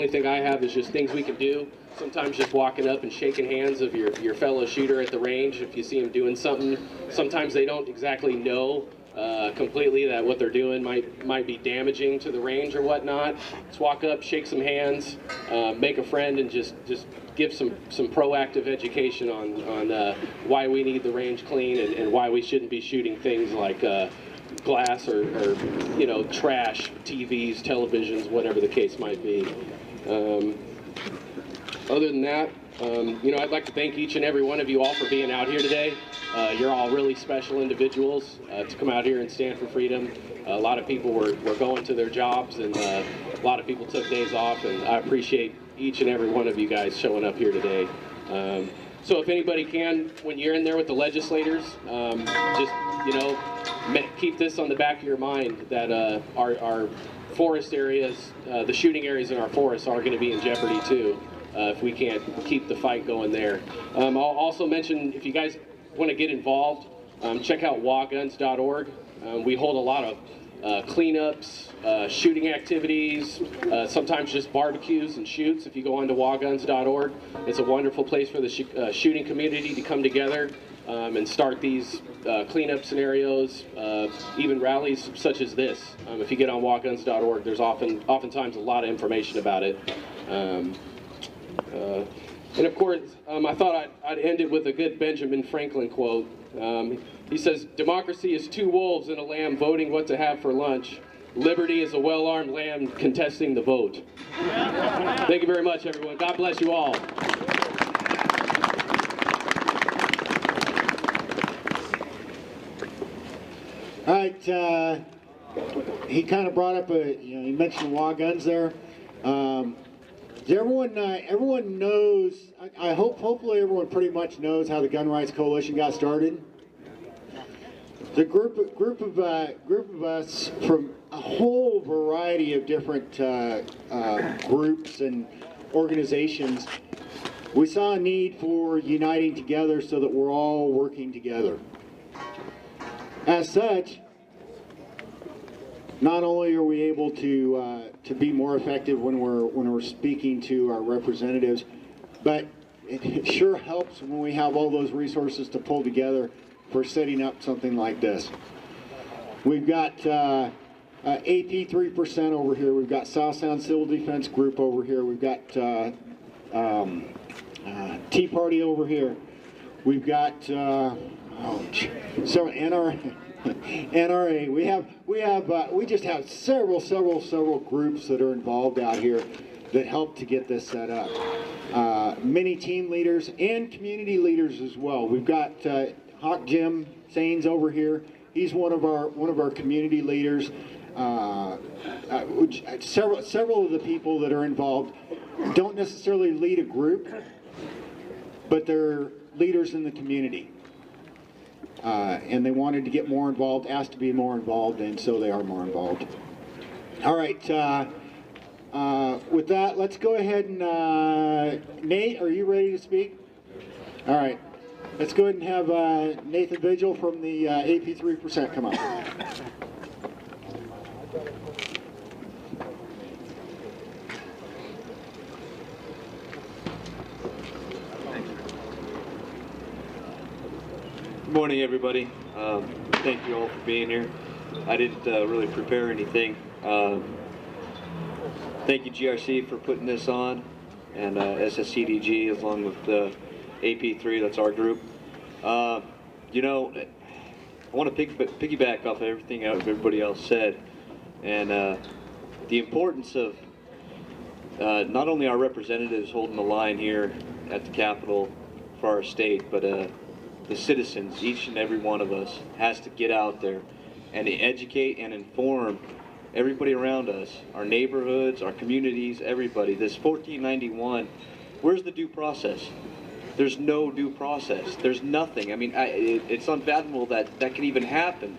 only thing I have is just things we can do. Sometimes just walking up and shaking hands of your fellow shooter at the range if you see them doing something. Sometimes they don't exactly know completely that what they're doing might be damaging to the range or whatnot. Just walk up, shake some hands, make a friend, and just give some proactive education on why we need the range clean and why we shouldn't be shooting things like glass or you know, trash, TVs, televisions, whatever the case might be. Other than that, you know, I'd like to thank each and every one of you all for being out here today. You're all really special individuals to come out here and stand for freedom. A lot of people were going to their jobs, and a lot of people took days off, and I appreciate each and every one of you guys showing up here today. So if anybody can, when you're in there with the legislators, just, you know, keep this on the back of your mind that our forest areas, the shooting areas in our forests are going to be in jeopardy too. If we can't keep the fight going there. I'll also mention, if you guys want to get involved, check out wahguns.org. We hold a lot of cleanups, shooting activities, sometimes just barbecues and shoots. If you go on to wahguns.org, it's a wonderful place for the shooting community to come together and start these cleanup scenarios, even rallies such as this. If you get on wahguns.org, there's oftentimes a lot of information about it. And of course, I thought I'd end it with a good Benjamin Franklin quote. He says, "Democracy is two wolves and a lamb voting what to have for lunch. Liberty is a well-armed lamb contesting the vote." Thank you very much, everyone. God bless you all. All right, he kind of brought up he mentioned Wah Guns there. Everyone knows, hopefully everyone pretty much knows how the Gun Rights Coalition got started. The group of us from a whole variety of different groups and organizations, we saw a need for uniting together so that we're all working together. As such, not only are we able to be more effective when we're speaking to our representatives, but it sure helps when we have all those resources to pull together for setting up something like this. We've got AP 3% over here. We've got South Sound Civil Defense Group over here. We've got Tea Party over here. We've got NRA. We just have several groups that are involved out here that help to get this set up. Many team leaders and community leaders as well. We've got Hawk Jim Sains over here. He's one of our community leaders. Several of the people that are involved don't necessarily lead a group, but they're leaders in the community. And they wanted to get more involved, asked to be more involved, and so they are more involved. All right, with that, let's go ahead and, Nate, are you ready to speak? All right, let's go ahead and have Nathan Vigil from the AP 3% come up. Good morning, everybody. Thank you all for being here. I didn't really prepare anything. Thank you, GRC, for putting this on, and SSCDG, along with AP3, that's our group. You know, I want to piggyback off of everything everybody else said, and the importance of not only our representatives holding the line here at the Capitol for our state, but the citizens, each and every one of us, has to get out there and to educate and inform everybody around us, our neighborhoods, our communities, everybody. This 1491, where's the due process? There's no due process. There's nothing. I mean, it's unfathomable that that can even happen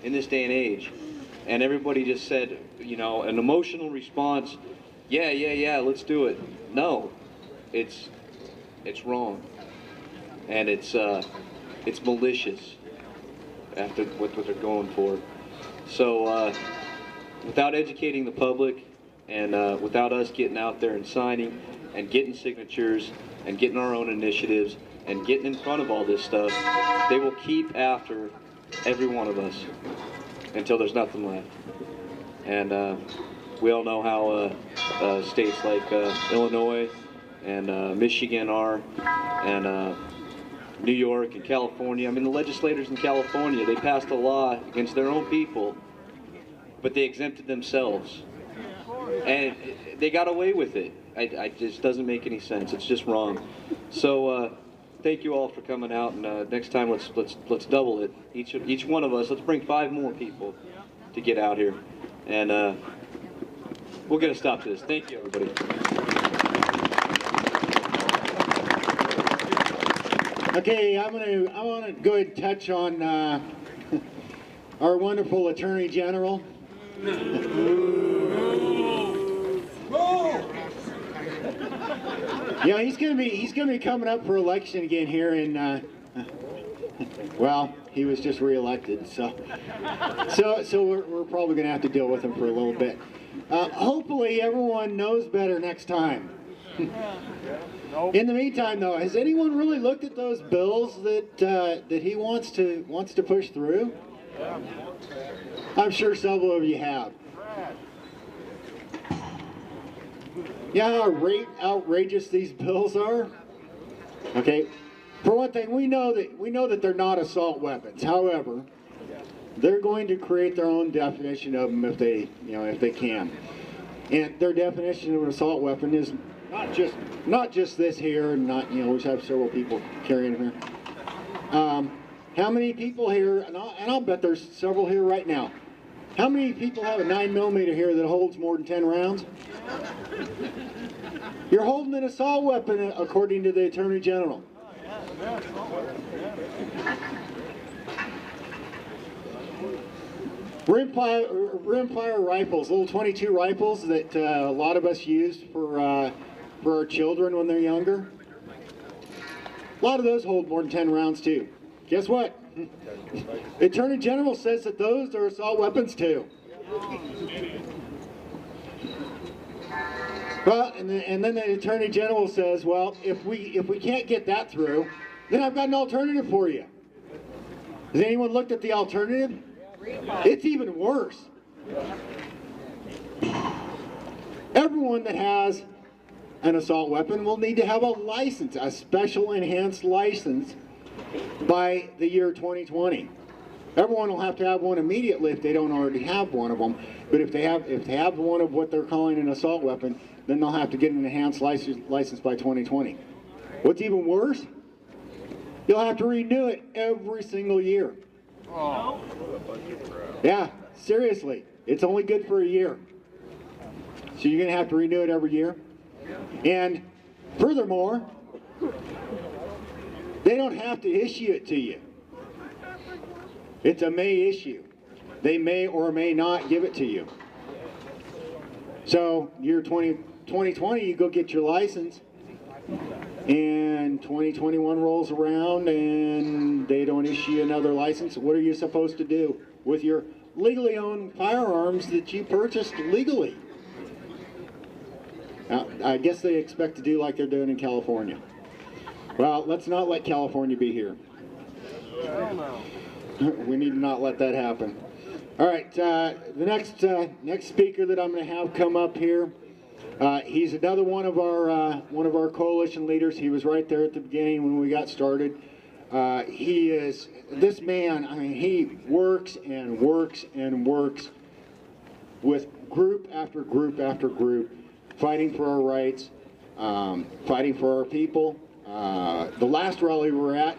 in this day and age. And everybody just said, you know, an emotional response, yeah, let's do it. No, it's wrong. And it's malicious after what they're going for. So without educating the public, And without us getting out there and signing and getting signatures and getting our own initiatives and getting in front of all this stuff, they will keep after every one of us until there's nothing left. And we all know how states like Illinois and Michigan are, and New York and California. I mean, the legislators in California, they passed a law against their own people, but they exempted themselves. And they got away with it. It just doesn't make any sense. It's just wrong. So thank you all for coming out, and next time let's double it. Each one of us, let's bring 5 more people to get out here, and we'll get a stop to this. Thank you, everybody. Okay, I want to go ahead and touch on our wonderful Attorney General. Yeah, he's gonna be coming up for election again here in. Well, he was just reelected, so we're probably gonna have to deal with him for a little bit. Hopefully, everyone knows better next time. In the meantime, though, has anyone really looked at those bills that he wants to push through? I'm sure several of you have. Yeah, how outrageous these bills are. Okay, for one thing, we know that they're not assault weapons. However, they're going to create their own definition of them if they can. And their definition of an assault weapon is not just this here, and not we just have several people carrying them here. How many people here? And I'll bet there's several here right now. How many people have a 9mm here that holds more than 10 rounds? You're holding an assault weapon, according to the Attorney General. Rimfire rifles, little .22 rifles that a lot of us used for our children when they're younger. A lot of those hold more than 10 rounds too. Guess what? The Attorney General says that those are assault weapons too. Well, and then the Attorney General says, well, if we can't get that through, then I've got an alternative for you. Has anyone looked at the alternative? It's even worse. Everyone that has an assault weapon will need to have a license, a special enhanced license, by the year 2020. Everyone will have to have one immediately if they don't already have one of them. But if they have one of what they're calling an assault weapon, then they'll have to get an enhanced license by 2020. What's even worse? You'll have to renew it every single year. Oh. Yeah, seriously. It's only good for a year. So you're going to have to renew it every year. And furthermore, they don't have to issue it to you. It's a may issue. They may or may not give it to you. So year 2020, you go get your license, and 2021 rolls around and they don't issue another license. What are you supposed to do with your legally owned firearms that you purchased legally? Now, I guess they expect to do like they're doing in California. Well, let's not let California be here. We need to not let that happen. All right, the next speaker that I'm going to have come up here, he's another one of our coalition leaders. He was right there at the beginning when we got started. He is this man. I mean, he works and works and works with group after group after group, fighting for our rights, fighting for our people. The last rally we were at,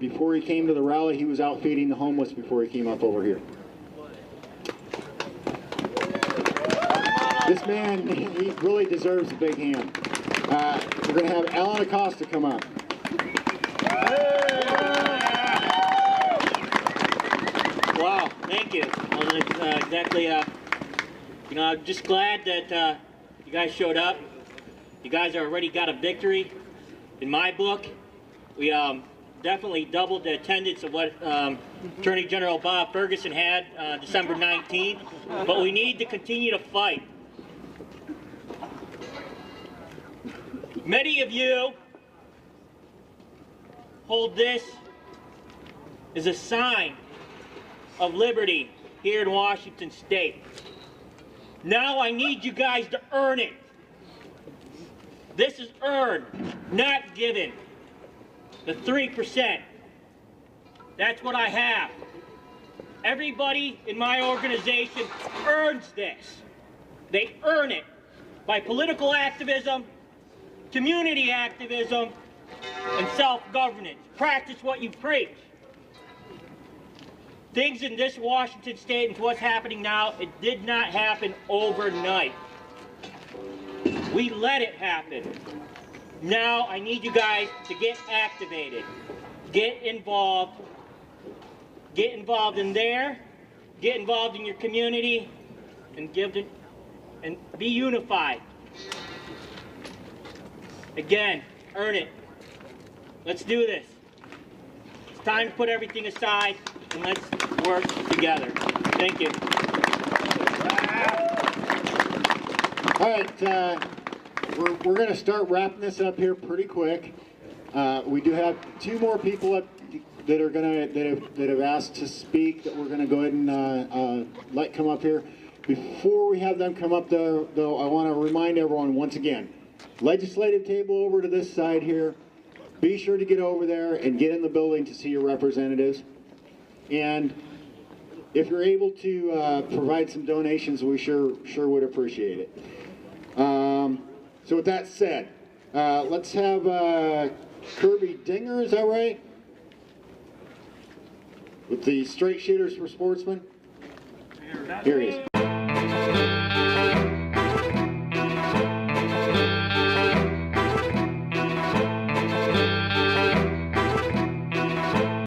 before he came to the rally, he was out feeding the homeless before he came up over here. This man, he really deserves a big hand. We're going to have Alan Acosta come up. Wow, thank you. Well, exactly, I'm just glad that you guys showed up. You guys already got a victory. In my book, we definitely doubled the attendance of what Attorney General Bob Ferguson had December 19th, but we need to continue to fight. Many of you hold this as a sign of liberty here in Washington State. Now I need you guys to earn it. This is earned, not given. The 3%. That's what I have. Everybody in my organization earns this. They earn it by political activism, community activism, and self-governance. Practice what you preach. Things in this Washington State and what's happening now, it did not happen overnight. We let it happen. Now I need you guys to get activated, get involved in there, get involved in your community, and be unified. Again, earn it. Let's do this. It's time to put everything aside and let's work together. Thank you. All right, we're going to start wrapping this up here pretty quick. We do have 2 more people up that are that have asked to speak that we're going to go ahead and let come up here. Before we have them come up though, I want to remind everyone once again, legislative table over to this side here. Be sure to get over there and get in the building to see your representatives. And if you're able to provide some donations, we sure would appreciate it. So with that said, let's have Kirby Dinger, is that right? With the Straight Shooters for Sportsmen? Here he is.